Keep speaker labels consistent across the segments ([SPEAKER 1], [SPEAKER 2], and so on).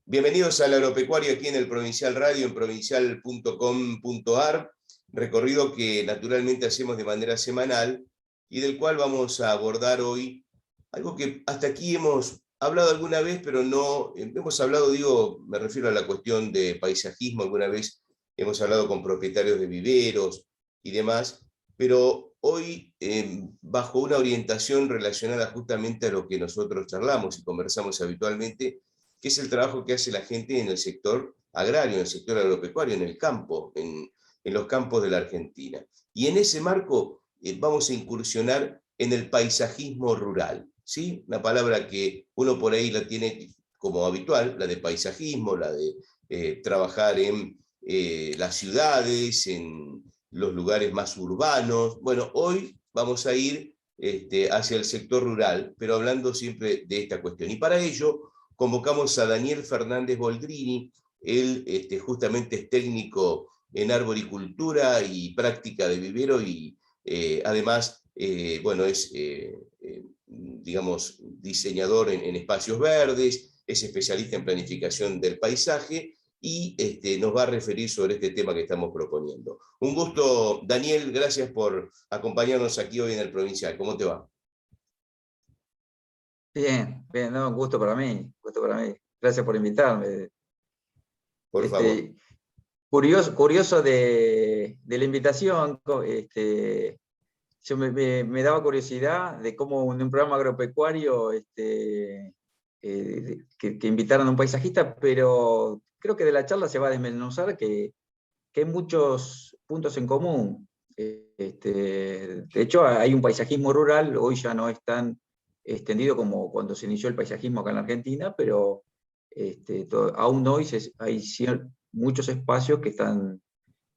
[SPEAKER 1] Bienvenidos al Agropecuario aquí en el Provincial Radio, en provincial.com.ar, recorrido que naturalmente hacemos de manera semanal y del cual vamos a abordar hoy algo que hasta aquí hemos hablado alguna vez, pero no hemos hablado, me refiero a la cuestión de paisajismo, alguna vez hemos hablado con propietarios de viveros y demás, pero hoy bajo una orientación relacionada justamente a lo que nosotros charlamos y conversamos habitualmente, que es el trabajo que hace la gente en el sector agrario, en el sector agropecuario, en el campo, en los campos de la Argentina. Y en ese marco vamos a incursionar en el paisajismo rural, ¿sí? Una palabra que uno por ahí la tiene como habitual, la de paisajismo, la de trabajar en las ciudades, en los lugares más urbanos. Bueno, hoy vamos a ir hacia el sector rural, pero hablando siempre de esta cuestión. Y para ello convocamos a Daniel Fernández Boldrini. Él justamente es técnico en arboricultura y práctica de vivero y además, es, digamos, diseñador en espacios verdes, es especialista en planificación del paisaje y nos va a referir sobre este tema que estamos proponiendo. Un gusto, Daniel, gracias por acompañarnos aquí hoy en el Provincial. ¿Cómo te va?
[SPEAKER 2] Bien, bien, no, un gusto para mí, gusto para mí. Gracias por invitarme.
[SPEAKER 1] Por favor.
[SPEAKER 2] Curioso de la invitación, yo me daba curiosidad de cómo en un programa agropecuario que invitaran a un paisajista, pero creo que de la charla se va a desmenuzar que hay muchos puntos en común. De hecho, hay un paisajismo rural, hoy ya no es tan extendido como cuando se inició el paisajismo acá en la Argentina, pero aún hoy hay muchos espacios que están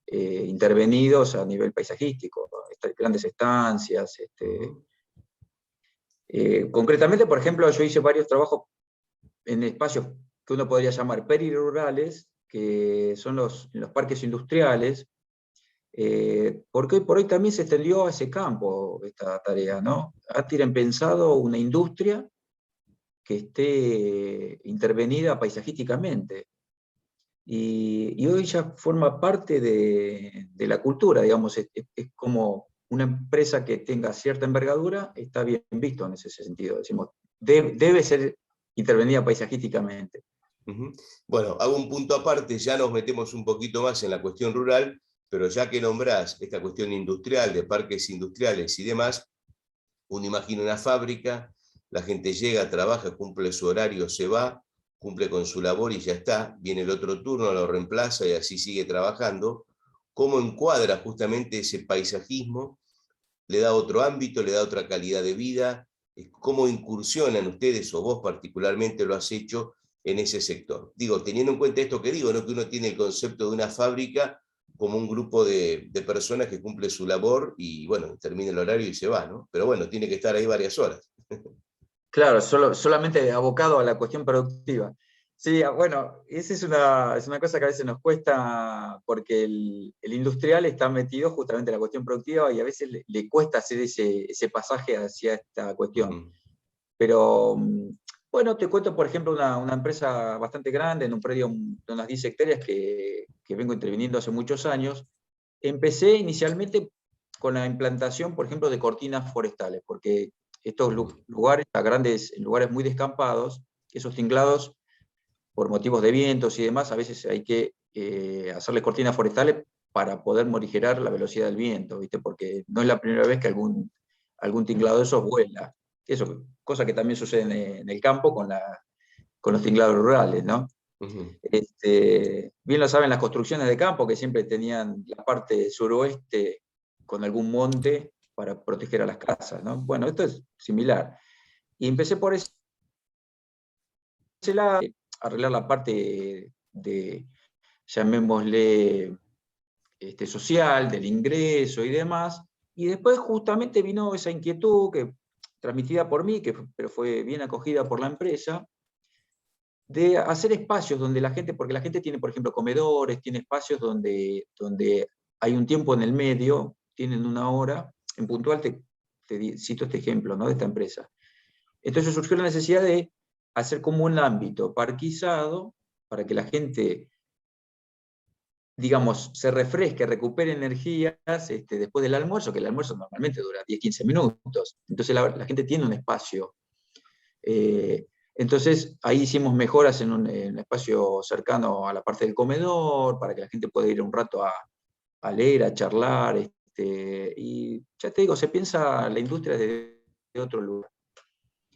[SPEAKER 2] intervenidos a nivel paisajístico, grandes estancias. Concretamente, por ejemplo, yo hice varios trabajos en espacios que uno podría llamar perirurales, que son los parques industriales, porque hoy por hoy también se extendió a ese campo esta tarea, ¿no? ¿Tienen pensado una industria que esté intervenida paisajísticamente? Y hoy ya forma parte de la cultura, digamos, es como una empresa que tenga cierta envergadura, está bien visto en ese sentido, decimos, debe ser intervenida paisajísticamente.
[SPEAKER 1] Bueno, hago un punto aparte, ya nos metemos un poquito más en la cuestión rural, pero ya que nombrás esta cuestión industrial, de parques industriales y demás, uno imagina una fábrica, la gente llega, trabaja, cumple su horario, se va, cumple con su labor y ya está, viene el otro turno, lo reemplaza y así sigue trabajando. ¿Cómo encuadra justamente ese paisajismo? ¿Le da otro ámbito, le da otra calidad de vida? ¿Cómo incursionan ustedes, o vos particularmente lo has hecho, en ese sector? Digo, teniendo en cuenta esto que digo, ¿no? Que uno tiene el concepto de una fábrica como un grupo de personas que cumple su labor y, bueno, termina el horario y se va, ¿no? Pero bueno, tiene que estar ahí varias horas.
[SPEAKER 2] Claro, solamente abocado a la cuestión productiva. Sí, bueno, esa es una cosa que a veces nos cuesta porque el industrial está metido justamente en la cuestión productiva y a veces le cuesta hacer ese pasaje hacia esta cuestión. Pero, bueno, te cuento, por ejemplo, una empresa bastante grande, en un predio de unas 10 hectáreas que vengo interviniendo hace muchos años. Empecé inicialmente con la implantación, por ejemplo, de cortinas forestales, porque estos lugares, en lugares muy descampados, esos tinglados, por motivos de vientos y demás, a veces hay que hacerle cortinas forestales para poder morigerar la velocidad del viento, ¿viste? Porque no es la primera vez que algún tinglado de esos vuela. Eso, cosa que también sucede en el campo con los tinglados rurales, ¿no? Bien lo saben las construcciones de campo, que siempre tenían la parte suroeste con algún monte para proteger a las casas, ¿no? Bueno, esto es similar. Y empecé por ese lado, arreglar la parte de, llamémosle, social, del ingreso y demás, y después justamente vino esa inquietud transmitida por mí, pero fue bien acogida por la empresa, de hacer espacios donde la gente, porque la gente tiene, por ejemplo, comedores, tiene espacios donde hay un tiempo en el medio, tienen una hora, en puntual cito este ejemplo, ¿no?, de esta empresa. Entonces surgió la necesidad de hacer como un ámbito parquizado, para que la gente, digamos, se refresque, recupere energías después del almuerzo, que el almuerzo normalmente dura 10, 15 minutos. Entonces la gente tiene un espacio. Entonces ahí hicimos mejoras en un espacio cercano a la parte del comedor, para que la gente pueda ir un rato a leer, a charlar. Y ya te digo, se piensa la industria de otro lugar.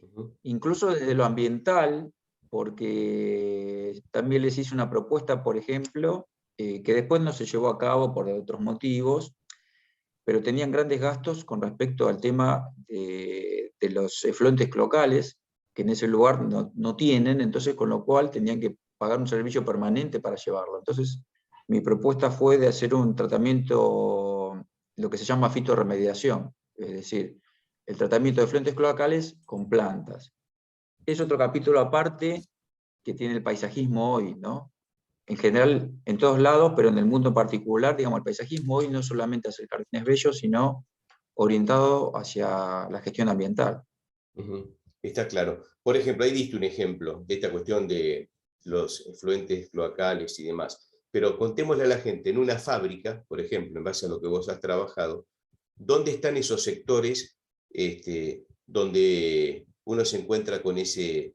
[SPEAKER 1] Ujú.
[SPEAKER 2] Incluso desde lo ambiental, porque también les hice una propuesta, por ejemplo, que después no se llevó a cabo por otros motivos, pero tenían grandes gastos con respecto al tema de los efluentes cloacales, que en ese lugar no tienen, entonces con lo cual tenían que pagar un servicio permanente para llevarlo. Entonces, mi propuesta fue de hacer un tratamiento, lo que se llama fitorremediación, es decir, el tratamiento de efluentes cloacales con plantas. Es otro capítulo aparte que tiene el paisajismo hoy, ¿no? En general, en todos lados, pero en el mundo en particular, digamos, el paisajismo hoy no solamente hacer jardines bellos, sino orientado hacia la gestión ambiental.
[SPEAKER 1] Ujú. Está claro. Por ejemplo, ahí diste un ejemplo de esta cuestión de los efluentes cloacales y demás. Pero contémosle a la gente, en una fábrica, por ejemplo, en base a lo que vos has trabajado, ¿dónde están esos sectores donde uno se encuentra con ese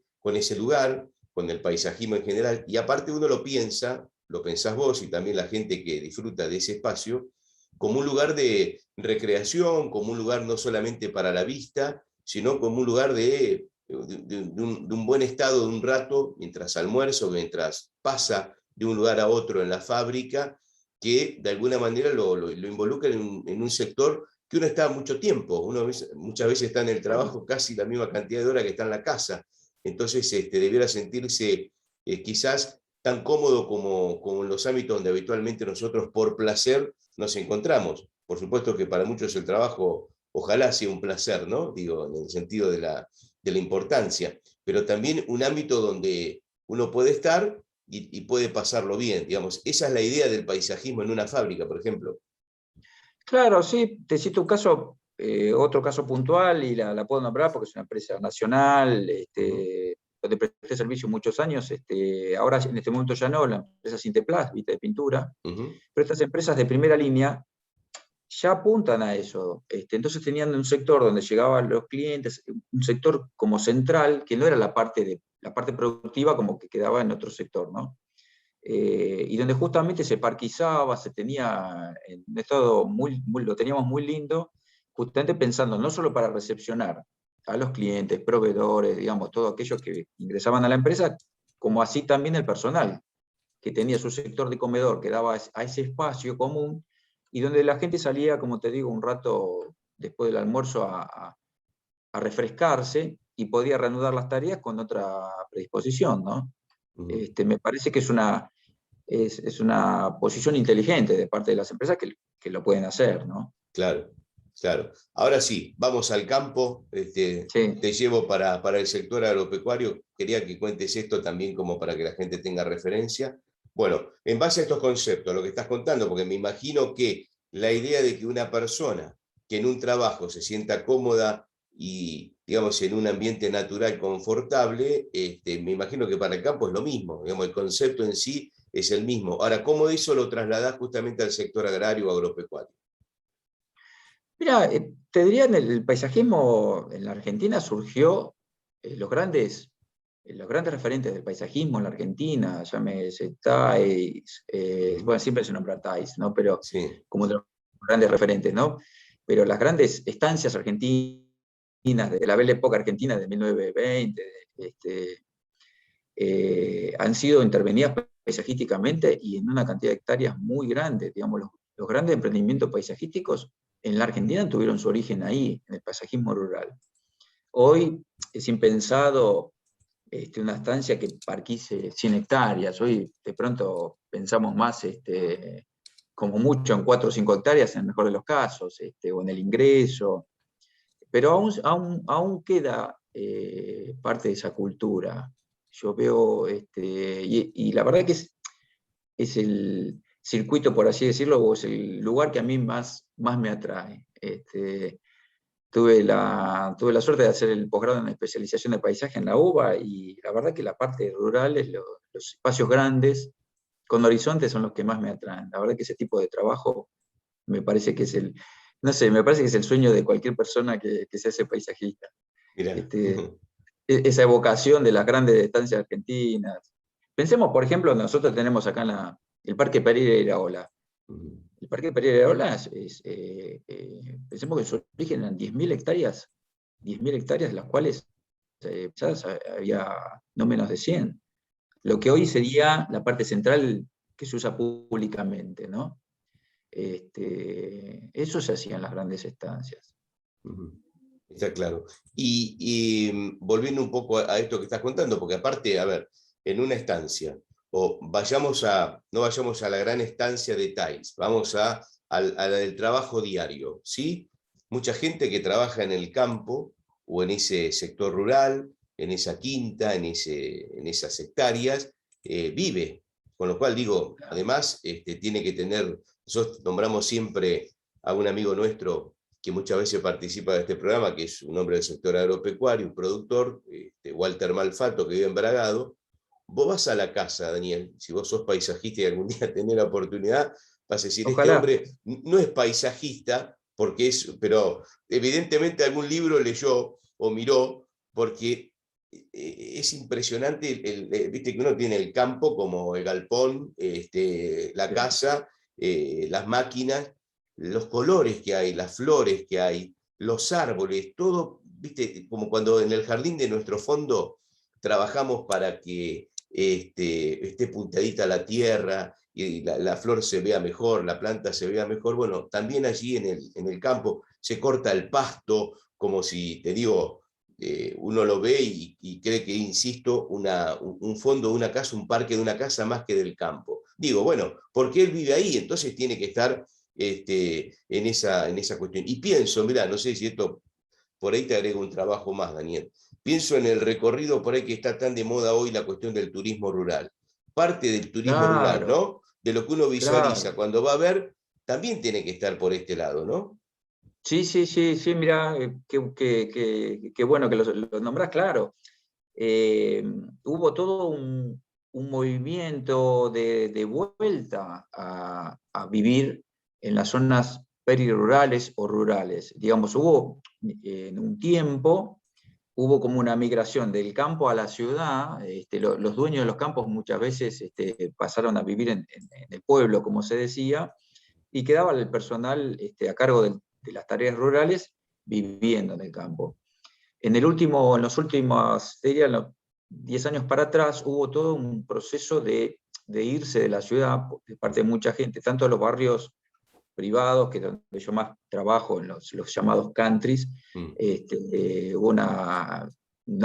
[SPEAKER 1] lugar, con el paisajismo en general? Y aparte uno lo piensa, lo pensás vos y también la gente que disfruta de ese espacio, como un lugar de recreación, como un lugar no solamente para la vista, sino como un lugar de un buen estado de un rato, mientras almuerzo, mientras pasa de un lugar a otro en la fábrica, que de alguna manera lo involucra en un sector que uno está mucho tiempo, muchas veces está en el trabajo casi la misma cantidad de horas que está en la casa, entonces debiera sentirse quizás tan cómodo como en los ámbitos donde habitualmente nosotros por placer nos encontramos. Por supuesto que para muchos el trabajo ojalá sea un placer, ¿no? Digo, en el sentido de la importancia, pero también un ámbito donde uno puede estar y puede pasarlo bien, digamos. Esa es la idea del paisajismo en una fábrica, por ejemplo.
[SPEAKER 2] Claro, sí, te cito un caso, otro caso puntual, y la puedo nombrar porque es una empresa nacional,
[SPEAKER 1] Ujú,
[SPEAKER 2] donde presté servicio muchos años. Ahora en este momento ya no, la empresa Sinteplas, ¿viste? De pintura,
[SPEAKER 1] ujú,
[SPEAKER 2] pero estas empresas de primera línea ya apuntan a eso. Entonces tenían un sector donde llegaban los clientes, un sector como central, que no era la parte productiva como que quedaba en otro sector, ¿no? Y donde justamente se parquizaba, se tenía en un estado lo teníamos muy lindo, justamente pensando no solo para recepcionar a los clientes, proveedores, digamos, todos aquellos que ingresaban a la empresa, como así también el personal, que tenía su sector de comedor, que daba a ese espacio común, y donde la gente salía, como te digo, un rato después del almuerzo a refrescarse y podía reanudar las tareas con otra predisposición, ¿no?
[SPEAKER 1] ujú.
[SPEAKER 2] Me parece que es una posición inteligente de parte de las empresas que lo pueden hacer, ¿no?
[SPEAKER 1] Claro, claro. Ahora sí, vamos al campo.
[SPEAKER 2] Sí.
[SPEAKER 1] Te llevo para el sector agropecuario. Quería que cuentes esto también como para que la gente tenga referencia. Bueno, en base a estos conceptos, lo que estás contando, porque me imagino que la idea de que una persona que en un trabajo se sienta cómoda y, digamos, en un ambiente natural confortable, me imagino que para el campo es lo mismo. Digamos, el concepto en sí es el mismo. Ahora, ¿cómo eso lo trasladás justamente al sector agrario o agropecuario?
[SPEAKER 2] Mira, te diría, en el paisajismo en la Argentina surgió los grandes referentes del paisajismo en la Argentina, llámese Thais,
[SPEAKER 1] Ujú.
[SPEAKER 2] bueno, siempre se nombra Thais, ¿no? Pero
[SPEAKER 1] Sí.
[SPEAKER 2] como de los grandes referentes, ¿no? Pero las grandes estancias argentinas, de la Belle Époque argentina de 1920, han sido intervenidas paisajísticamente y en una cantidad de hectáreas muy grandes. Digamos, los grandes emprendimientos paisajísticos en la Argentina tuvieron su origen ahí, en el paisajismo rural. Hoy es impensado una estancia que parquice 100 hectáreas. Hoy de pronto pensamos más, como mucho, en 4 o 5 hectáreas, en el mejor de los casos, o en el ingreso. Pero aún queda parte de esa cultura. Yo veo, y la verdad que es el circuito, por así decirlo, o es el lugar que a mí más me atrae. Tuve la suerte de hacer el posgrado en especialización de paisaje en la UBA, y la verdad que la parte rural es los espacios grandes, con horizontes son los que más me atraen. La verdad que ese tipo de trabajo me parece que es no sé, me parece que es el sueño de cualquier persona que se hace paisajista.
[SPEAKER 1] Mirá.
[SPEAKER 2] Este, esa evocación de las grandes estancias argentinas. Pensemos, por ejemplo, nosotros tenemos acá el Parque Pereira de Iraola. El Parque Pereira de Iraola pensemos que en su origen eran 10.000 hectáreas, 10.000 hectáreas, de las cuales ya había no menos de 100. Lo que hoy sería la parte central que se usa públicamente, ¿no? Eso se hacía en las grandes estancias.
[SPEAKER 1] Está claro. Y volviendo un poco a esto que estás contando, porque aparte, a ver, en una estancia, o no vayamos a la gran estancia de Thais, vamos a la del trabajo diario, ¿sí? Mucha gente que trabaja en el campo o en ese sector rural, en esa quinta, en esas hectáreas, vive. Con lo cual digo, además, tiene que tener, nosotros nombramos siempre a un amigo nuestro que muchas veces participa de este programa, que es un hombre del sector agropecuario, un productor, Walter Malfato, que vive en Bragado. Vos vas a la casa, Daniel, si vos sos paisajista y algún día tenés la oportunidad, vas a decir, este
[SPEAKER 2] Ojalá.
[SPEAKER 1] hombre no es paisajista, pero evidentemente algún libro leyó o miró, porque es impresionante, viste que uno tiene el campo como el galpón, la casa, las máquinas, los colores que hay, las flores que hay, los árboles, todo, viste, como cuando en el jardín de nuestro fondo trabajamos para que esté puntadita la tierra y la flor se vea mejor, la planta se vea mejor. Bueno, también allí en el campo se corta el pasto, como si, te digo, uno lo ve y cree que, insisto, un fondo de una casa, un parque de una casa más que del campo. Digo, bueno, porque él vive ahí, entonces tiene que estar en esa cuestión. Y pienso, mirá, no sé si esto, por ahí te agrego un trabajo más, Daniel. Pienso en el recorrido por ahí que está tan de moda hoy, la cuestión del turismo rural. Parte del turismo rural,
[SPEAKER 2] Claro,
[SPEAKER 1] ¿no? De lo que uno visualiza
[SPEAKER 2] claro.
[SPEAKER 1] cuando va a ver, también tiene que estar por este lado, ¿no?
[SPEAKER 2] Sí, sí, sí, sí, mira, qué bueno que lo nombrás, claro. Hubo todo un movimiento de vuelta a vivir en las zonas perirurales o rurales. Digamos, en un tiempo, hubo como una migración del campo a la ciudad. Los dueños de los campos muchas veces pasaron a vivir en el pueblo, como se decía, y quedaba el personal a cargo de las tareas rurales viviendo en el campo. En los últimos, diría, en los 10 años para atrás, hubo todo un proceso de irse de la ciudad de parte de mucha gente, tanto de los barrios privados, que es donde yo más trabajo, en los llamados countries. Hubo un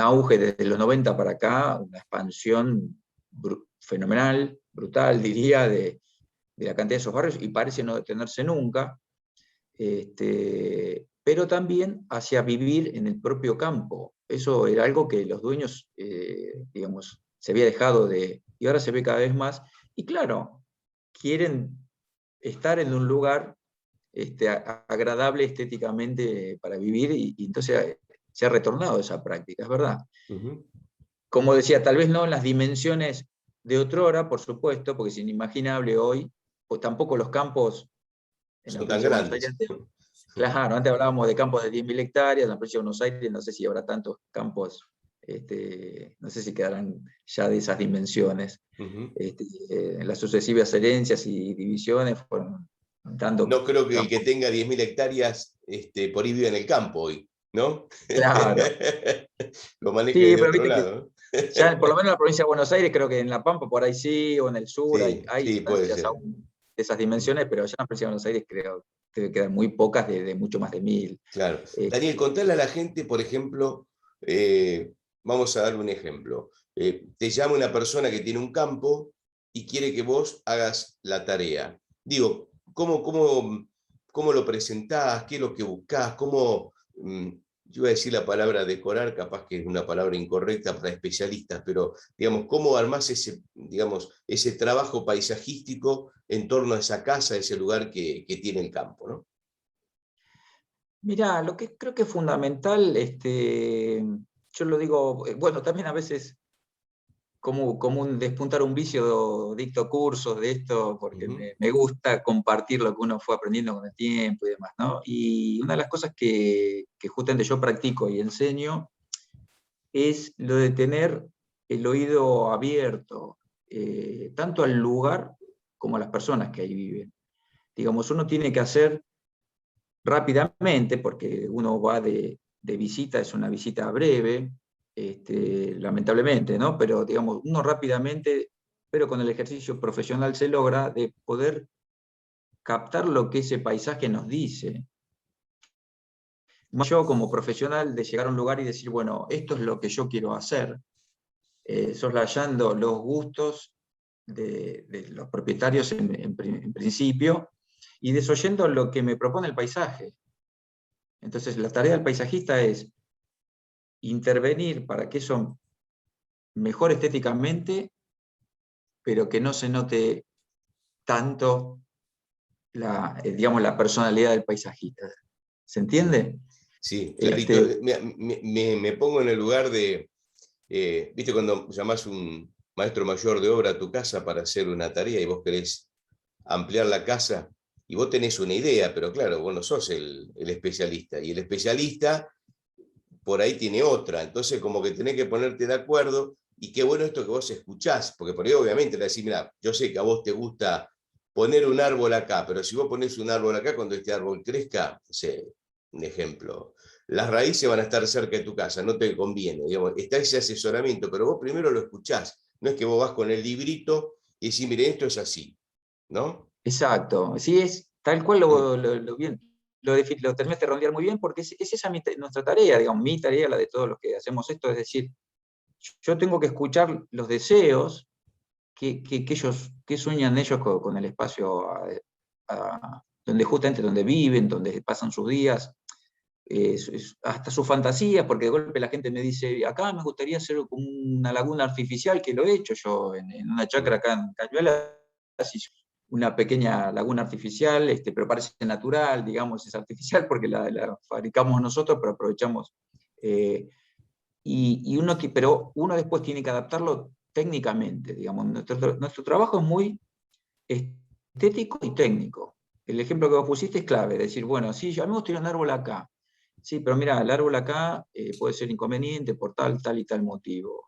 [SPEAKER 2] auge desde los 90 para acá, una expansión fenomenal, brutal, diría, de la cantidad de esos barrios, y parece no detenerse nunca. Pero también hacia vivir en el propio campo. Eso era algo que los dueños, digamos, se había dejado y ahora se ve cada vez más. Y claro, quieren estar en un lugar agradable estéticamente para vivir, y entonces se ha retornado esa práctica, es verdad. Como decía, tal vez no en las dimensiones de otrora, por supuesto, porque es inimaginable hoy, pues tampoco los campos en la
[SPEAKER 1] Son tan
[SPEAKER 2] provincia de Buenos Aires.
[SPEAKER 1] grandes.
[SPEAKER 2] Claro, antes hablábamos de campos de 10.000 hectáreas, en la provincia de Buenos Aires no sé si habrá tantos campos, no sé si quedarán ya de esas dimensiones. Las sucesivas herencias y divisiones fueron dando
[SPEAKER 1] No creo que el que
[SPEAKER 2] campos.
[SPEAKER 1] tenga 10.000 hectáreas por ahí vive en el campo hoy, ¿no?
[SPEAKER 2] Claro.
[SPEAKER 1] Lo maneja
[SPEAKER 2] Sí,
[SPEAKER 1] desde
[SPEAKER 2] pero
[SPEAKER 1] otro
[SPEAKER 2] viste que
[SPEAKER 1] lado.
[SPEAKER 2] ya, por lo menos en la provincia de Buenos Aires, creo que en La Pampa por ahí sí, o en el sur
[SPEAKER 1] Sí,
[SPEAKER 2] hay
[SPEAKER 1] sí, puede
[SPEAKER 2] estancias
[SPEAKER 1] ser.
[SPEAKER 2] aún de esas dimensiones, pero ya en la provincia de Buenos Aires creo que debe quedar muy pocas de mucho más de 1.000.
[SPEAKER 1] Claro. Daniel, contale a la gente, por ejemplo, vamos a dar un ejemplo. Te llama una persona que tiene un campo y quiere que vos hagas la tarea. Digo, ¿cómo lo presentás? ¿Qué es lo que buscás? Yo iba a decir la palabra decorar, capaz que es una palabra incorrecta para especialistas, pero digamos, ¿cómo armás ese trabajo paisajístico en torno a esa casa, ese lugar que tiene el campo, ¿no?
[SPEAKER 2] Mirá, lo que creo que es fundamental, yo lo digo, bueno, también a veces como despuntar un vicio, dicto cursos de esto, porque me gusta compartir lo que uno fue aprendiendo con el tiempo y demás, ¿no? Y una de las cosas que justamente yo practico y enseño es lo de tener el oído abierto, tanto al lugar como a las personas que ahí viven. Digamos, uno tiene que hacer rápidamente, porque uno va de visita, es una visita breve, lamentablemente, ¿no? Pero digamos, uno rápidamente, pero con el ejercicio profesional se logra de poder captar lo que ese paisaje nos dice. Yo como profesional de llegar a un lugar y decir, bueno, esto es lo que yo quiero hacer, soslayando los gustos de los propietarios en principio, y desoyendo lo que me propone el paisaje. Entonces la tarea del paisajista es intervenir para que eso mejore estéticamente, pero que no se note tanto digamos, la personalidad del paisajista. ¿Se entiende?
[SPEAKER 1] Sí, clarito. Me pongo en el lugar de, ¿viste cuando llamás un maestro mayor de obra a tu casa para hacer una tarea y vos querés ampliar la casa y vos tenés una idea, pero claro, vos no sos el especialista, y el especialista por ahí tiene otra, entonces como que tenés que ponerte de acuerdo, y qué bueno esto que vos escuchás, porque por ahí obviamente le decís, mira, yo sé que a vos te gusta poner un árbol acá, pero si vos ponés un árbol acá, cuando este árbol crezca, no sé, un ejemplo, las raíces van a estar cerca de tu casa, no te conviene, digamos, está ese asesoramiento, pero vos primero lo escuchás, no es que vos vas con el librito y decís, mire, esto es así, ¿no?
[SPEAKER 2] Exacto, sí, es tal cual bien, lo terminaste de rondear muy bien, porque es esa nuestra tarea, digamos, mi tarea, la de todos los que hacemos esto, es decir, yo tengo que escuchar los deseos que sueñan ellos con el espacio donde justamente donde viven, donde pasan sus días, hasta sus fantasías, porque de golpe la gente me dice, acá me gustaría hacer como una laguna artificial, que lo he hecho yo en una chacra acá en Cañuelas, una pequeña laguna artificial, pero parece natural, digamos, es artificial porque la fabricamos nosotros, pero aprovechamos. Pero uno después tiene que adaptarlo técnicamente, digamos. Nuestro trabajo es muy estético y técnico. El ejemplo que vos pusiste es clave, decir, bueno, sí, a mí me gustaría un árbol acá. Sí, pero mira, el árbol acá puede ser inconveniente por tal y tal motivo.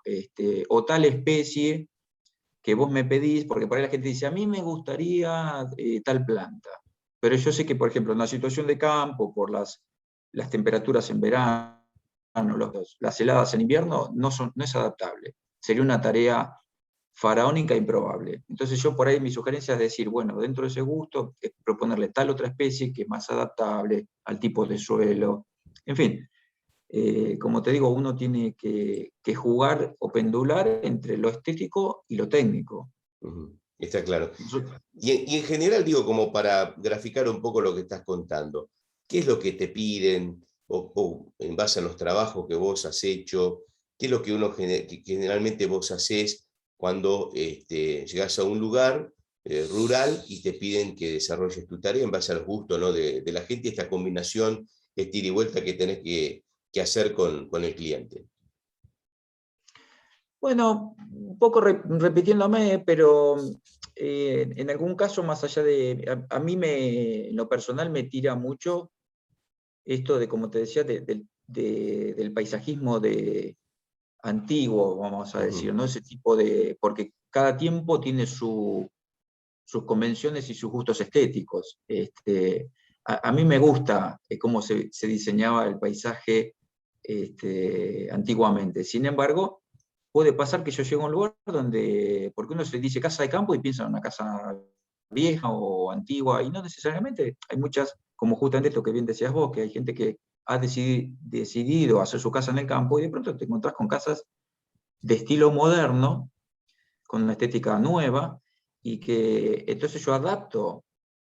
[SPEAKER 2] O tal especie que vos me pedís, porque por ahí la gente dice, a mí me gustaría tal planta. Pero yo sé que, por ejemplo, en una situación de campo, por las temperaturas en verano, las heladas en invierno, no es adaptable. Sería una tarea faraónica e improbable. Entonces yo por ahí mi sugerencia es decir, bueno, dentro de ese gusto, es proponerle tal otra especie que es más adaptable al tipo de suelo. En fin, como te digo, uno tiene que jugar o pendular entre lo estético y lo técnico.
[SPEAKER 1] Está claro. Y en general, digo, como para graficar un poco lo que estás contando, ¿qué es lo que te piden o en base a los trabajos que vos has hecho? ¿Qué es lo que que generalmente vos hacés cuando llegás a un lugar rural y te piden que desarrolles tu tarea en base a los gustos, ¿no? de la gente, esta combinación, este ida y vuelta que tenés que hacer con el cliente?
[SPEAKER 2] Bueno, un poco repitiéndome, pero en algún caso, más allá a mí en lo personal me tira mucho esto de, como te decía, del paisajismo antiguo, vamos a decir, ¿no? Ese tipo porque cada tiempo tiene sus convenciones y sus gustos estéticos. A mí me gusta cómo se diseñaba el paisaje antiguamente. Sin embargo, puede pasar que yo llegue a un lugar porque uno se dice casa de campo y piensa en una casa vieja o antigua, y no necesariamente. Hay muchas, como justamente esto que bien decías vos, que hay gente que ha decidido hacer su casa en el campo, y de pronto te encontrás con casas de estilo moderno, con una estética nueva, y que entonces yo adapto,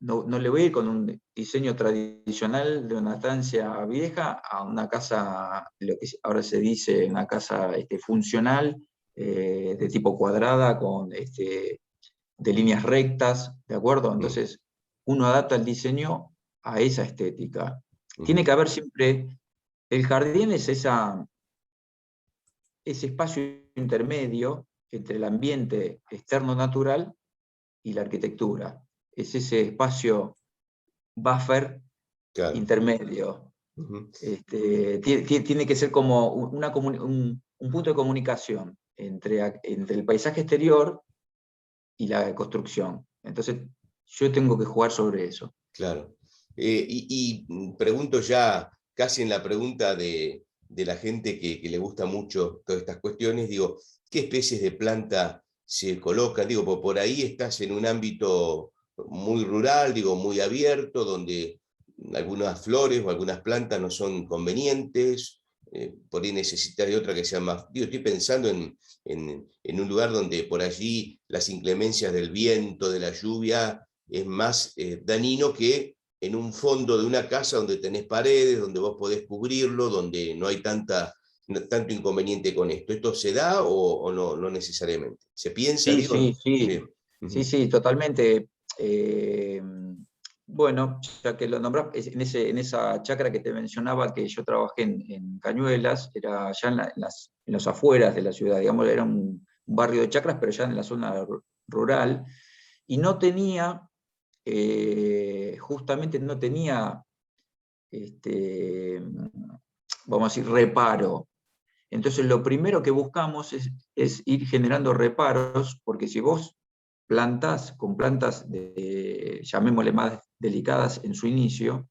[SPEAKER 2] no le voy a ir con un diseño tradicional de una estancia vieja a una casa, lo que ahora se dice, una casa funcional, de tipo cuadrada, de líneas rectas, ¿de acuerdo? Entonces, uno adapta el diseño a esa estética. Tiene que haber siempre, el jardín es ese espacio intermedio entre el ambiente externo natural y la arquitectura. Es ese espacio buffer
[SPEAKER 1] Claro.
[SPEAKER 2] intermedio.
[SPEAKER 1] Ujú.
[SPEAKER 2] Tiene que ser como un punto de comunicación entre el paisaje exterior y la construcción. Entonces, yo tengo que jugar sobre eso.
[SPEAKER 1] Claro. Pregunto ya, casi en la pregunta de la gente que le gusta mucho todas estas cuestiones, digo, ¿qué especies de planta se colocan? Digo, por ahí estás en un ámbito muy rural, digo, muy abierto, donde algunas flores o algunas plantas no son convenientes, por ahí necesitas de otra que sea más... Digo, estoy pensando en un lugar donde por allí las inclemencias del viento, de la lluvia, es más dañino que en un fondo de una casa donde tenés paredes, donde vos podés cubrirlo, donde no hay tanto inconveniente con esto. ¿Esto se da o no, no necesariamente? ¿Se piensa,
[SPEAKER 2] Sí,
[SPEAKER 1] digo?
[SPEAKER 2] sí, sí,
[SPEAKER 1] Sí.
[SPEAKER 2] sí,
[SPEAKER 1] Ujú.
[SPEAKER 2] sí, totalmente. Bueno, ya que lo nombrás, en esa chacra que te mencionaba que yo trabajé en Cañuelas, era ya en los afueras de la ciudad, digamos, era un barrio de chacras, pero ya en la zona rural, y no tenía, justamente no tenía, este, vamos a decir, reparo. Entonces, lo primero que buscamos es ir generando reparos, porque si vos plantás con plantas, llamémosle más delicadas en su inicio,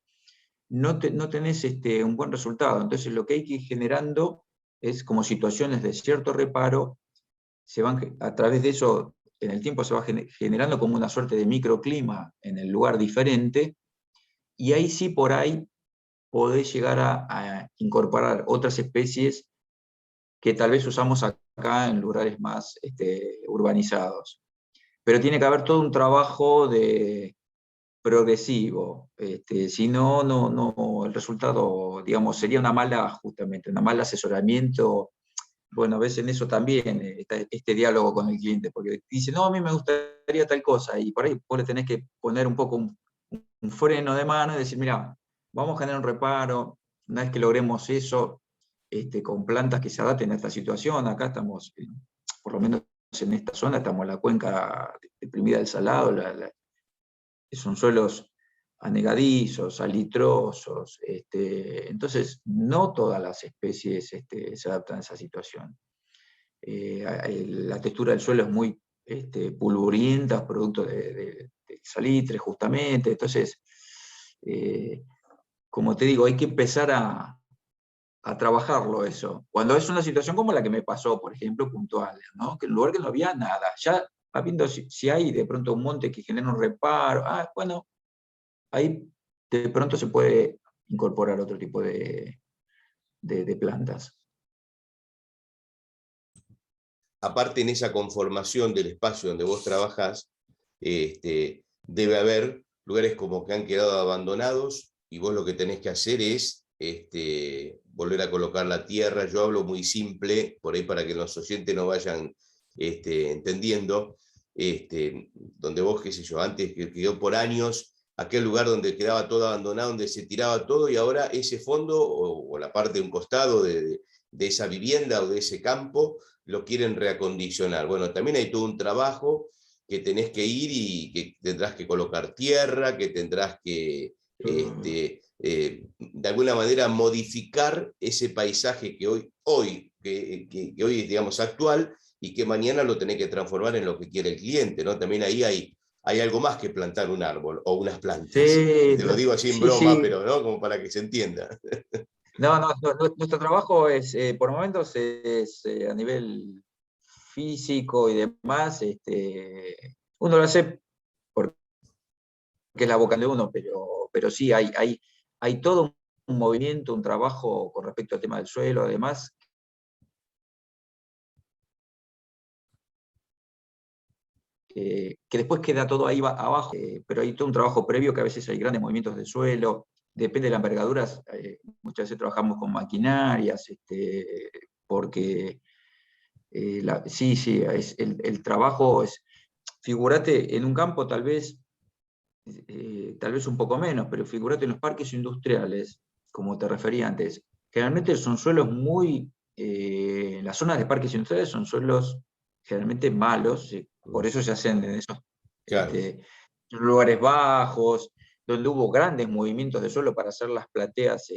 [SPEAKER 2] no tenés un buen resultado. Entonces, lo que hay que ir generando es como situaciones de cierto reparo, a través de eso, en el tiempo se va generando como una suerte de microclima en el lugar diferente, y ahí sí por ahí podés llegar a incorporar otras especies que tal vez usamos acá en lugares más urbanizados. Pero tiene que haber todo un trabajo progresivo, si no, el resultado, digamos, sería justamente, una mala asesoramiento. Bueno, a veces en eso también está este diálogo con el cliente, porque dice, no, a mí me gustaría tal cosa, y por ahí vos le tenés que poner un poco un freno de mano y decir, mira, vamos a generar un reparo, una vez que logremos eso, con plantas que se adapten a esta situación. Acá estamos, por lo menos en esta zona, estamos en la cuenca deprimida del Salado, son suelos anegadizos, salitrosos, entonces no todas las especies se adaptan a esa situación. La textura del suelo es muy pulvurienta, producto de salitre justamente, entonces, como te digo, hay que empezar a trabajarlo eso. Cuando es una situación como la que me pasó, por ejemplo, puntual, ¿no? Que en un lugar que no había nada, ya viendo si hay de pronto un monte que genera un reparo, bueno, ahí de pronto se puede incorporar otro tipo de plantas.
[SPEAKER 1] Aparte, en esa conformación del espacio donde vos trabajás, debe haber lugares como que han quedado abandonados y vos lo que tenés que hacer es volver a colocar la tierra. Yo hablo muy simple, por ahí para que los oyentes no vayan entendiendo, donde vos, qué sé yo, antes que quedó por años aquel lugar donde quedaba todo abandonado, donde se tiraba todo, y ahora ese fondo o la parte de un costado de esa vivienda o de ese campo lo quieren reacondicionar. Bueno, también hay todo un trabajo que tenés que ir y que tendrás que colocar tierra, que tendrás que, de alguna manera, modificar ese paisaje que que hoy es, digamos, actual y que mañana lo tenés que transformar en lo que quiere el cliente, ¿no? También ahí hay algo más que plantar un árbol o unas plantas.
[SPEAKER 2] Sí,
[SPEAKER 1] Te lo digo así en
[SPEAKER 2] sí,
[SPEAKER 1] broma,
[SPEAKER 2] sí.
[SPEAKER 1] pero ¿no? Como para que se entienda.
[SPEAKER 2] No, no, nuestro trabajo es, por momentos, es a nivel físico y demás. Uno lo hace porque es la vocación de uno, pero sí, hay todo un movimiento, un trabajo con respecto al tema del suelo, además, que después queda todo ahí abajo, pero hay todo un trabajo previo que a veces hay grandes movimientos del suelo, depende de la envergadura. Muchas veces trabajamos con maquinarias, porque sí, sí, el trabajo es, figúrate, en un campo tal vez un poco menos, pero figúrate en los parques industriales, como te refería antes, generalmente son suelos las zonas de parques industriales son suelos generalmente malos, por eso se hacen en esos
[SPEAKER 1] Claro,
[SPEAKER 2] lugares bajos, donde hubo grandes movimientos de suelo para hacer las plateas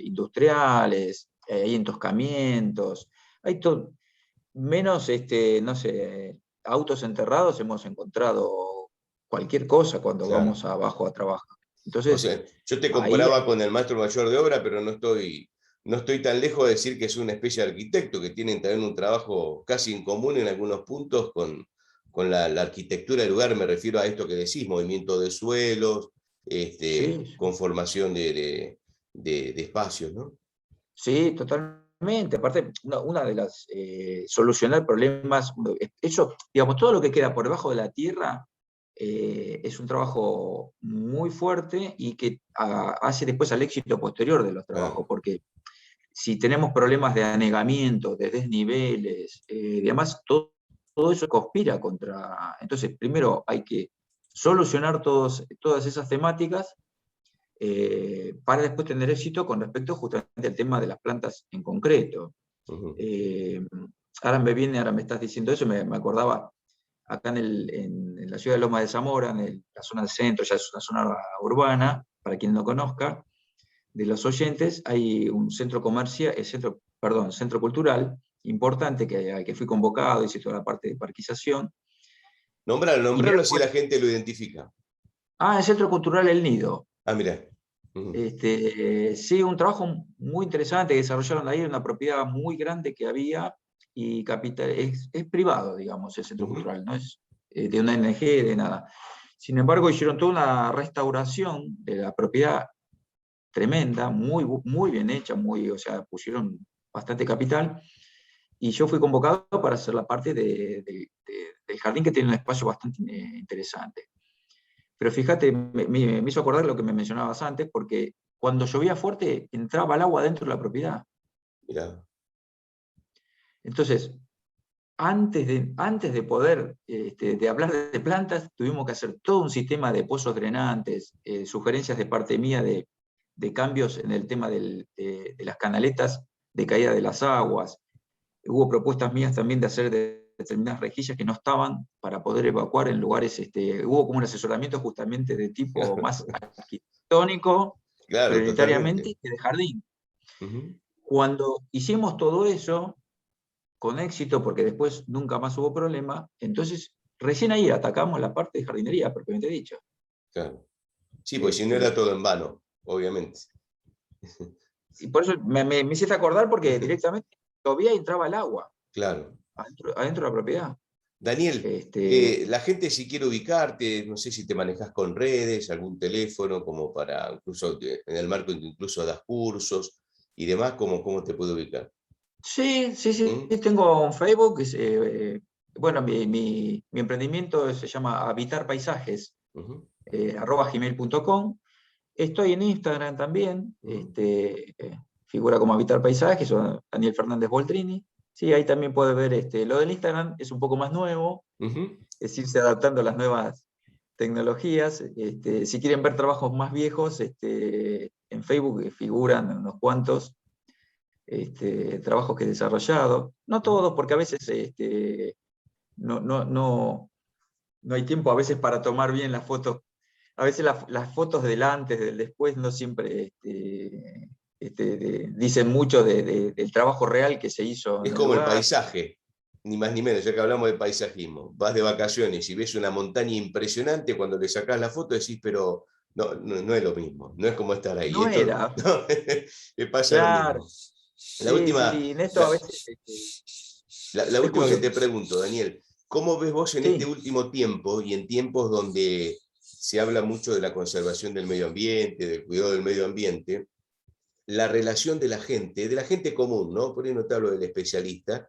[SPEAKER 2] industriales, hay entoscamientos, hay todo, menos, no sé, autos enterrados hemos encontrado cualquier cosa cuando
[SPEAKER 1] claro.
[SPEAKER 2] vamos abajo a trabajar.
[SPEAKER 1] O
[SPEAKER 2] Entonces,
[SPEAKER 1] sea, yo te
[SPEAKER 2] ahí,
[SPEAKER 1] comparaba con el maestro mayor de obra, pero no estoy tan lejos de decir que es una especie de arquitecto, que tienen también un trabajo casi en común en algunos puntos con la arquitectura del lugar. Me refiero a esto que decís, movimiento de suelos,
[SPEAKER 2] sí,
[SPEAKER 1] conformación de espacios, ¿no?
[SPEAKER 2] sí, totalmente. Aparte, una de las, solucionar problemas, eso, digamos, todo lo que queda por debajo de la tierra es un trabajo muy fuerte y que hace después al éxito posterior de los
[SPEAKER 1] Ah,
[SPEAKER 2] trabajos, porque si tenemos problemas de anegamiento, de desniveles, y además todo eso conspira contra. Entonces, primero hay que solucionar todas esas temáticas para después tener éxito con respecto justamente al tema de las plantas en concreto.
[SPEAKER 1] ujú.
[SPEAKER 2] Eh, ahora me estás diciendo eso, me acordaba acá en la ciudad de Loma de Zamora, la zona del centro, ya es una zona urbana, para quien no conozca, de los oyentes, hay un centro comercial, centro cultural importante al que fui convocado, hice toda la parte de parquización,
[SPEAKER 1] Nombralo,
[SPEAKER 2] y me
[SPEAKER 1] nombralo así
[SPEAKER 2] acuerdo,
[SPEAKER 1] la gente lo identifica.
[SPEAKER 2] el Centro Cultural El Nido.
[SPEAKER 1] Ah, mira. Ujú,
[SPEAKER 2] Sí, un trabajo muy interesante que desarrollaron ahí, una propiedad muy grande que había y capital, es privado, digamos, el centro
[SPEAKER 1] ujú.
[SPEAKER 2] cultural, no es de una ONG, de nada. Sin embargo, hicieron toda una restauración de la propiedad tremenda, muy bien hecha, o sea, pusieron bastante capital, y yo fui convocado para hacer la parte del jardín que tiene un espacio bastante interesante. Pero fíjate, me hizo acordar lo que me mencionabas antes, porque cuando llovía fuerte entraba el agua dentro de la propiedad.
[SPEAKER 1] Mirá.
[SPEAKER 2] Entonces, antes de poder de hablar de plantas, tuvimos que hacer todo un sistema de pozos drenantes, sugerencias de parte mía de cambios en el tema de las canaletas de caída de las aguas. Hubo propuestas mías también de hacer determinadas rejillas que no estaban para poder evacuar en lugares, hubo como un asesoramiento justamente de tipo más arquitectónico,
[SPEAKER 1] Claro,
[SPEAKER 2] prioritariamente,
[SPEAKER 1] totalmente.
[SPEAKER 2] que de jardín.
[SPEAKER 1] Ujú.
[SPEAKER 2] Cuando hicimos todo eso, con éxito, porque después nunca más hubo problema, entonces recién ahí atacamos la parte de jardinería, propiamente dicho.
[SPEAKER 1] Claro. Sí, pues si no era
[SPEAKER 2] Este,
[SPEAKER 1] todo en vano, obviamente.
[SPEAKER 2] y por eso me hiciste acordar porque directamente llovía y entraba el agua
[SPEAKER 1] Claro.
[SPEAKER 2] adentro de la propiedad.
[SPEAKER 1] Daniel,
[SPEAKER 2] Este,
[SPEAKER 1] la gente si quiere ubicarte, no sé si te manejas con redes, algún teléfono, como para, incluso en el marco en que incluso das cursos y demás, ¿cómo te puede ubicar?
[SPEAKER 2] sí, sí, sí,
[SPEAKER 1] ¿Mm?
[SPEAKER 2] tengo un Facebook, bueno, mi emprendimiento se llama Habitar Paisajes,
[SPEAKER 1] Ujú,
[SPEAKER 2] @gmail.com. Estoy en Instagram también,
[SPEAKER 1] ujú,
[SPEAKER 2] figura como Habitar Paisajes, o Daniel Fernández Boltrini. Sí, ahí también puede ver, lo del Instagram es un poco más nuevo,
[SPEAKER 1] ujú.
[SPEAKER 2] es irse adaptando a las nuevas tecnologías. Si quieren ver trabajos más viejos, en Facebook figuran unos cuantos trabajos que he desarrollado. No
[SPEAKER 1] Ujú.
[SPEAKER 2] todos, porque a veces no hay tiempo a veces para tomar bien las fotos. A veces las fotos del antes, del después, no siempre dicen mucho del trabajo real que se hizo
[SPEAKER 1] Es
[SPEAKER 2] en el
[SPEAKER 1] como el
[SPEAKER 2] lugar.
[SPEAKER 1] paisaje, ni más ni menos, ya que hablamos de paisajismo. Vas de vacaciones y ves una montaña impresionante, cuando le sacás la foto decís, pero no es lo mismo, no es como estar ahí.
[SPEAKER 2] No
[SPEAKER 1] Esto
[SPEAKER 2] era,
[SPEAKER 1] no, me pasa lo
[SPEAKER 2] claro.
[SPEAKER 1] mismo. La
[SPEAKER 2] Sí,
[SPEAKER 1] última,
[SPEAKER 2] sí, en esto a
[SPEAKER 1] la,
[SPEAKER 2] veces
[SPEAKER 1] la
[SPEAKER 2] te
[SPEAKER 1] última que
[SPEAKER 2] escucho.
[SPEAKER 1] te pregunto, Daniel, ¿cómo ves vos en este
[SPEAKER 2] Sí,
[SPEAKER 1] último tiempo y en tiempos donde se habla mucho de la conservación del medio ambiente, del cuidado del medio ambiente, la relación de la gente común, ¿no? Por ahí no te hablo del especialista,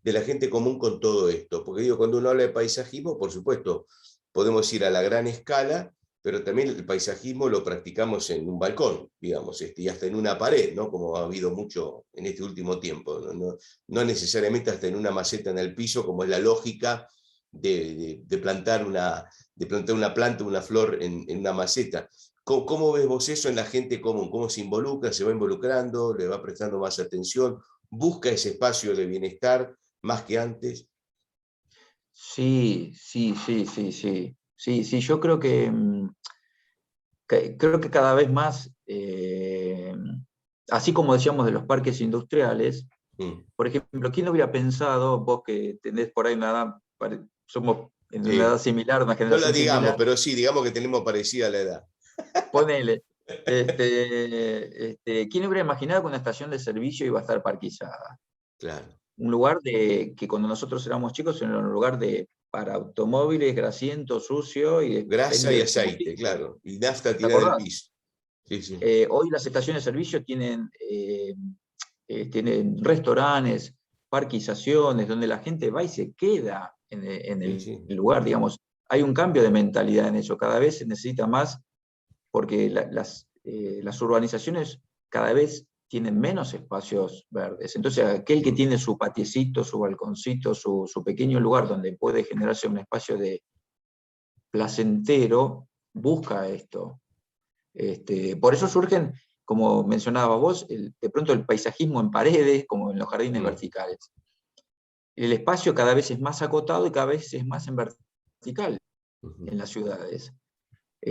[SPEAKER 1] de la gente común con todo esto? Porque digo, cuando uno habla de paisajismo, por supuesto, podemos ir a la gran escala, pero también el paisajismo lo practicamos en un balcón, digamos, y hasta en una pared, ¿no? Como ha habido mucho en este último tiempo, no necesariamente hasta en una maceta en el piso, como es la lógica de plantar una planta, una flor en una maceta. ¿Cómo ves vos eso en la gente común? ¿Cómo se involucra? ¿Se va involucrando? ¿Le va prestando más atención? ¿Busca ese espacio de bienestar más que antes?
[SPEAKER 2] Sí, sí, sí, sí, sí. Sí, sí, yo creo que cada vez más, así como decíamos de los parques industriales,
[SPEAKER 1] Mm,
[SPEAKER 2] por ejemplo, ¿quién lo hubiera pensado, vos que tenés por ahí una edad, somos en una edad
[SPEAKER 1] sí.
[SPEAKER 2] similar, una
[SPEAKER 1] No la
[SPEAKER 2] generación
[SPEAKER 1] digamos,
[SPEAKER 2] similar,
[SPEAKER 1] pero sí, digamos que tenemos parecida la edad.
[SPEAKER 2] ponele, ¿quién hubiera imaginado que una estación de servicio iba a estar parquizada?
[SPEAKER 1] Claro.
[SPEAKER 2] Un lugar que cuando nosotros éramos chicos era un lugar para automóviles, grasiento, sucio y
[SPEAKER 1] Grasa
[SPEAKER 2] expendio
[SPEAKER 1] y
[SPEAKER 2] de
[SPEAKER 1] aceite,
[SPEAKER 2] combustible.
[SPEAKER 1] claro. Y nafta
[SPEAKER 2] ¿Te
[SPEAKER 1] tirada del
[SPEAKER 2] acordás?
[SPEAKER 1] piso. Sí, sí.
[SPEAKER 2] Hoy las estaciones de servicio tienen restaurantes, parquizaciones, donde la gente va y se queda en
[SPEAKER 1] Sí,
[SPEAKER 2] el
[SPEAKER 1] sí.
[SPEAKER 2] lugar, digamos. Hay un cambio de mentalidad en eso, cada vez se necesita más, porque las urbanizaciones cada vez tienen menos espacios verdes. Entonces, aquel que
[SPEAKER 1] Mm,
[SPEAKER 2] tiene su patiecito, su balconcito, su pequeño lugar donde puede generarse un espacio de placentero, busca esto. Por eso surgen, como mencionaba vos, de pronto el paisajismo en paredes, como en los jardines
[SPEAKER 1] mm,
[SPEAKER 2] verticales. El espacio cada vez es más acotado y cada vez es más en vertical
[SPEAKER 1] ujú.
[SPEAKER 2] en las ciudades.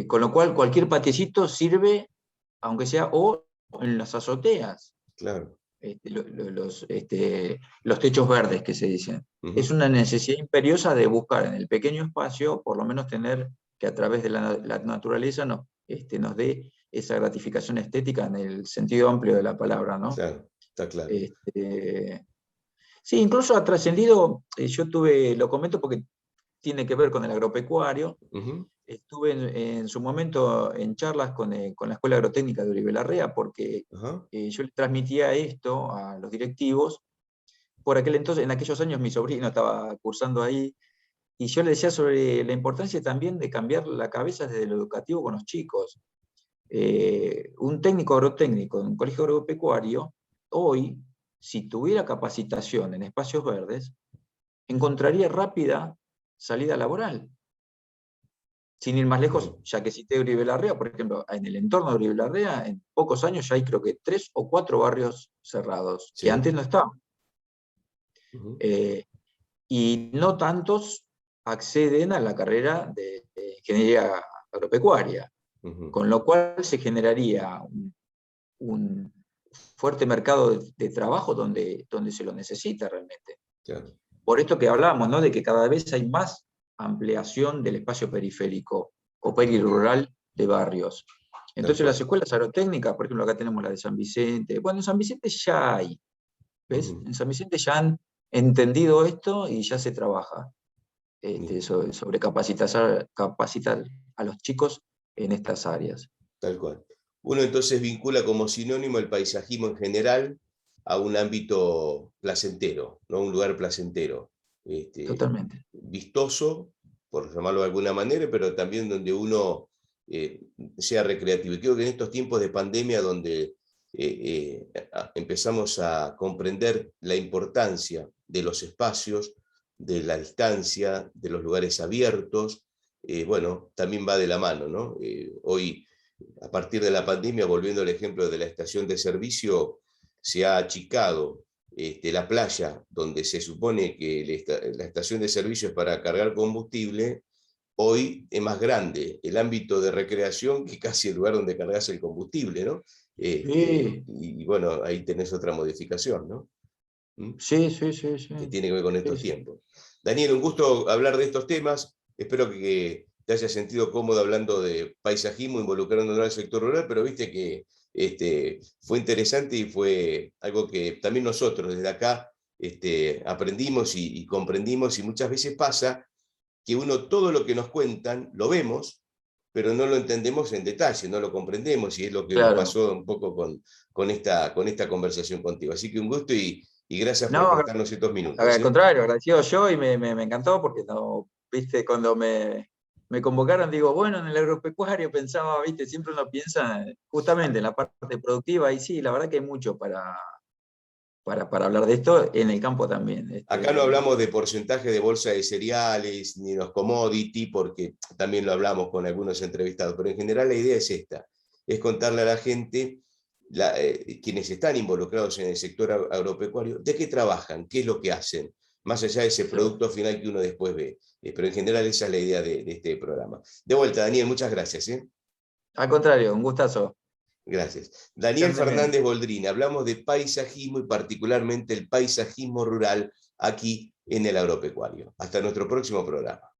[SPEAKER 2] Con lo cual, cualquier patiecito sirve, aunque sea o en las azoteas,
[SPEAKER 1] Claro.
[SPEAKER 2] los techos verdes que se dicen. Es
[SPEAKER 1] Ujú.
[SPEAKER 2] una necesidad imperiosa de buscar en el pequeño espacio, por lo menos tener que a través de la naturaleza nos dé esa gratificación estética en el sentido amplio de la palabra, ¿no?
[SPEAKER 1] Claro, está claro.
[SPEAKER 2] Este, sí, incluso ha trascendido, lo comento porque tiene que ver con el agropecuario.
[SPEAKER 1] Ujú.
[SPEAKER 2] Estuve en su momento en charlas con la Escuela Agrotécnica de Uribe Larrea porque
[SPEAKER 1] Ajá.
[SPEAKER 2] yo le transmitía esto a los directivos. Por aquel entonces, en aquellos años mi sobrino estaba cursando ahí y yo le decía sobre la importancia también de cambiar la cabeza desde lo educativo con los chicos. Un técnico agrotécnico de un colegio agropecuario, hoy, si tuviera capacitación en espacios verdes, encontraría rápida salida laboral. Sin ir más lejos,
[SPEAKER 1] Mm,
[SPEAKER 2] ya que cité Uribe Larrea, por ejemplo, en el entorno de Uribe Larrea, en pocos años ya hay creo que 3 o 4 barrios cerrados, que
[SPEAKER 1] sí.
[SPEAKER 2] antes no estaban.
[SPEAKER 1] Ujú,
[SPEAKER 2] Eh, y no tantos acceden a la carrera de ingeniería agropecuaria,
[SPEAKER 1] ujú.
[SPEAKER 2] con lo cual se generaría un fuerte mercado de trabajo donde se lo necesita realmente.
[SPEAKER 1] Claro.
[SPEAKER 2] Por esto que hablamos, ¿no? De que cada vez hay más ampliación del espacio periférico o
[SPEAKER 1] Ujú.
[SPEAKER 2] perirural de barrios.
[SPEAKER 1] Tal
[SPEAKER 2] Entonces las
[SPEAKER 1] cual.
[SPEAKER 2] escuelas agrotécnicas, por ejemplo, acá tenemos la de San Vicente. Bueno, en San Vicente ya hay, ¿ves?
[SPEAKER 1] Ujú.
[SPEAKER 2] En San Vicente ya han entendido esto y ya se trabaja
[SPEAKER 1] Bien,
[SPEAKER 2] sobre capacitar a los chicos en estas áreas.
[SPEAKER 1] tal cual. Uno entonces vincula como sinónimo el paisajismo en general a un ámbito placentero, ¿no? Un lugar placentero,
[SPEAKER 2] Totalmente.
[SPEAKER 1] vistoso, por llamarlo de alguna manera, pero también donde uno sea recreativo. Y creo que en estos tiempos de pandemia donde empezamos a comprender la importancia de los espacios, de la distancia, de los lugares abiertos, bueno, también va de la mano, ¿no? Hoy a partir de la pandemia, volviendo al ejemplo de la estación de servicio, se ha achicado la playa donde se supone que la estación de servicio es para cargar combustible, hoy es más grande el ámbito de recreación que casi el lugar donde cargas el combustible, ¿no?
[SPEAKER 2] Sí,
[SPEAKER 1] Y bueno, ahí tenés otra modificación, ¿no? ¿Mm?
[SPEAKER 2] sí, sí, sí, sí.
[SPEAKER 1] Que tiene que ver con
[SPEAKER 2] Sí,
[SPEAKER 1] estos
[SPEAKER 2] sí.
[SPEAKER 1] tiempos. Daniel, un gusto hablar de estos temas. Espero que te hayas sentido cómodo hablando de paisajismo, involucrándonos al sector rural, pero viste que fue interesante y fue algo que también nosotros desde acá aprendimos y comprendimos, y muchas veces pasa que uno todo lo que nos cuentan lo vemos, pero no lo entendemos en detalle, no lo comprendemos, y es lo que nos
[SPEAKER 2] Claro.
[SPEAKER 1] pasó un poco con esta conversación contigo. Así que un gusto y gracias por
[SPEAKER 2] No,
[SPEAKER 1] prestarnos estos minutos.
[SPEAKER 2] al
[SPEAKER 1] ¿Eh?
[SPEAKER 2] contrario, agradecido yo y me encantó porque no, viste, cuando me convocaron, digo, bueno, en el agropecuario pensaba, viste, siempre uno piensa justamente en la parte productiva y sí, la verdad que hay mucho para hablar de esto en el campo también.
[SPEAKER 1] Acá no hablamos de porcentaje de bolsa de cereales ni los commodity, porque también lo hablamos con algunos entrevistados, pero en general la idea es esta, es contarle a la gente, quienes están involucrados en el sector agropecuario, de qué trabajan, qué es lo que hacen, más allá de ese producto final que uno después ve. Pero en general esa es la idea de este programa. De vuelta, Daniel, muchas gracias.
[SPEAKER 2] Al contrario, un gustazo.
[SPEAKER 1] Gracias.
[SPEAKER 2] Que
[SPEAKER 1] Daniel
[SPEAKER 2] anden bien.
[SPEAKER 1] Fernández Boldrini, hablamos de paisajismo y particularmente el paisajismo rural aquí en el agropecuario. Hasta nuestro próximo programa.